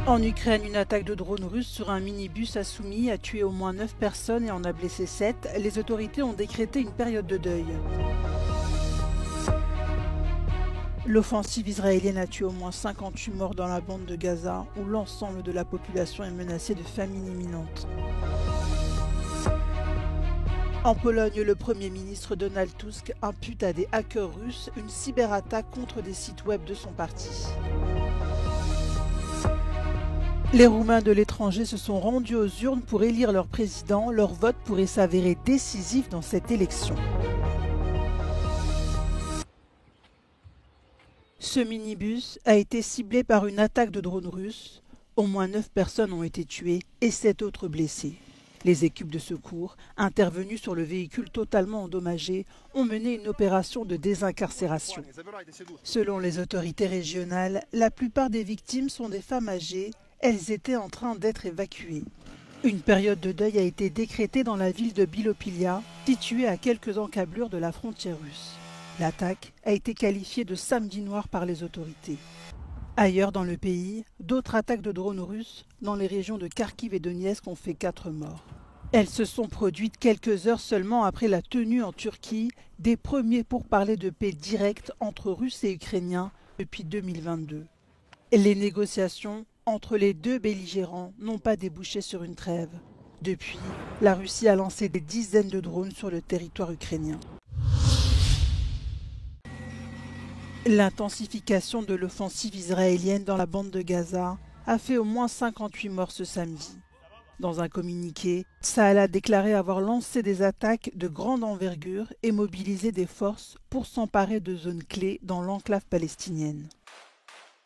En Ukraine, une attaque de drone russe sur un minibus à Soumy a tué au moins 9 personnes et en a blessé 7. Les autorités ont décrété une période de deuil. L'offensive israélienne a tué au moins 58 morts dans la bande de Gaza, où l'ensemble de la population est menacée de famine imminente. En Pologne, le Premier ministre Donald Tusk impute à des hackers russes une cyberattaque contre des sites web de son parti. Les Roumains de l'étranger se sont rendus aux urnes pour élire leur président. Leur vote pourrait s'avérer décisif dans cette élection. Ce minibus a été ciblé par une attaque de drone russe. Au moins 9 personnes ont été tuées et 7 autres blessées. Les équipes de secours, intervenues sur le véhicule totalement endommagé, ont mené une opération de désincarcération. Selon les autorités régionales, la plupart des victimes sont des femmes âgées. Elles étaient en train d'être évacuées. Une période de deuil a été décrétée dans la ville de Bilopilia, située à quelques encablures de la frontière russe. L'attaque a été qualifiée de samedi noir par les autorités. Ailleurs dans le pays, d'autres attaques de drones russes dans les régions de Kharkiv et Donetsk ont fait 4 morts. Elles se sont produites quelques heures seulement après la tenue en Turquie des premiers pourparlers de paix directs entre Russes et Ukrainiens depuis 2022. Les négociations entre les deux belligérants n'ont pas débouché sur une trêve. Depuis, la Russie a lancé des dizaines de drones sur le territoire ukrainien. L'intensification de l'offensive israélienne dans la bande de Gaza a fait au moins 58 morts ce samedi. Dans un communiqué, Tsahal a déclaré avoir lancé des attaques de grande envergure et mobilisé des forces pour s'emparer de zones clés dans l'enclave palestinienne.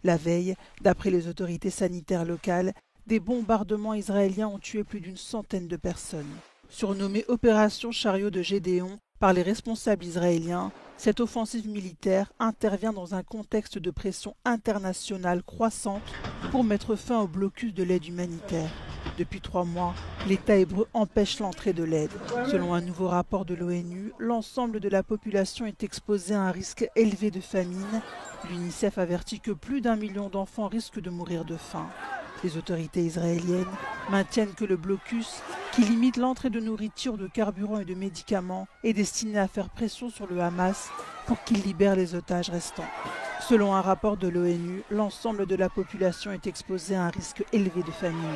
La veille, d'après les autorités sanitaires locales, des bombardements israéliens ont tué plus d'une centaine de personnes. Surnommée Opération Chariot de Gédéon par les responsables israéliens, cette offensive militaire intervient dans un contexte de pression internationale croissante pour mettre fin au blocus de l'aide humanitaire. Depuis 3 mois, l'État hébreu empêche l'entrée de l'aide. Selon un nouveau rapport de l'ONU, l'ensemble de la population est exposée à un risque élevé de famine. L'UNICEF avertit que plus d'1 million d'enfants risquent de mourir de faim. Les autorités israéliennes maintiennent que le blocus, qui limite l'entrée de nourriture, de carburant et de médicaments, est destiné à faire pression sur le Hamas pour qu'il libère les otages restants. Selon un rapport de l'ONU, l'ensemble de la population est exposée à un risque élevé de famine.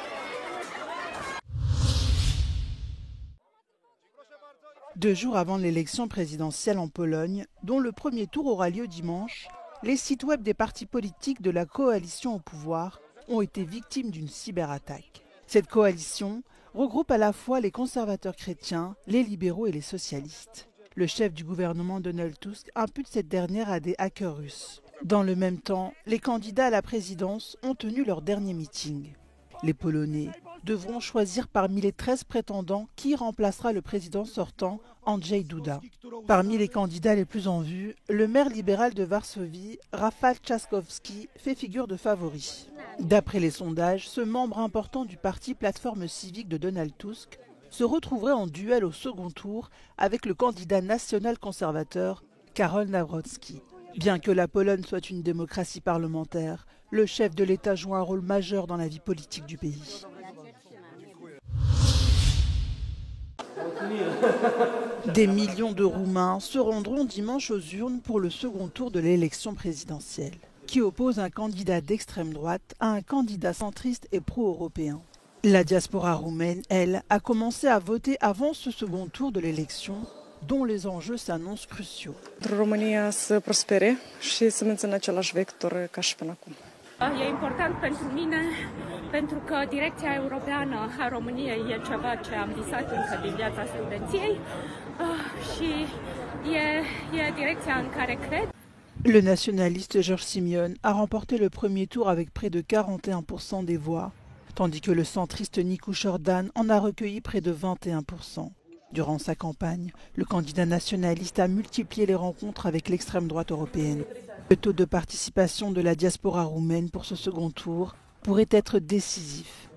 2 jours avant l'élection présidentielle en Pologne, dont le premier tour aura lieu dimanche, les sites web des partis politiques de la coalition au pouvoir ont été victimes d'une cyberattaque. Cette coalition regroupe à la fois les conservateurs chrétiens, les libéraux et les socialistes. Le chef du gouvernement Donald Tusk impute cette dernière à des hackers russes. Dans le même temps, les candidats à la présidence ont tenu leur dernier meeting. Les Polonais devront choisir parmi les 13 prétendants qui remplacera le président sortant, Andrzej Duda. Parmi les candidats les plus en vue, le maire libéral de Varsovie, Rafał Trzaskowski, fait figure de favori. D'après les sondages, ce membre important du parti Plateforme civique de Donald Tusk se retrouverait en duel au second tour avec le candidat national conservateur, Karol Nawrocki. Bien que la Pologne soit une démocratie parlementaire, le chef de l'État joue un rôle majeur dans la vie politique du pays. Des millions de Roumains se rendront dimanche aux urnes pour le second tour de l'élection présidentielle, qui oppose un candidat d'extrême droite à un candidat centriste et pro-européen. La diaspora roumaine, elle, a commencé à voter avant ce second tour de l'élection, dont les enjeux s'annoncent cruciaux. România să prospere și să mențină același vector ca și până acum. E important pentru mine, pentru că direcția europeană a României e ceva ce am visat încă din viața studenției și e direcția în care cred. Le nationaliste George Simion a remporté le premier tour avec près de 41% des voix, tandis que le centriste Nicu Jordan en a recueilli près de 21%. Durant sa campagne, le candidat nationaliste a multiplié les rencontres avec l'extrême droite européenne. Le taux de participation de la diaspora roumaine pour ce second tour pourrait être décisif.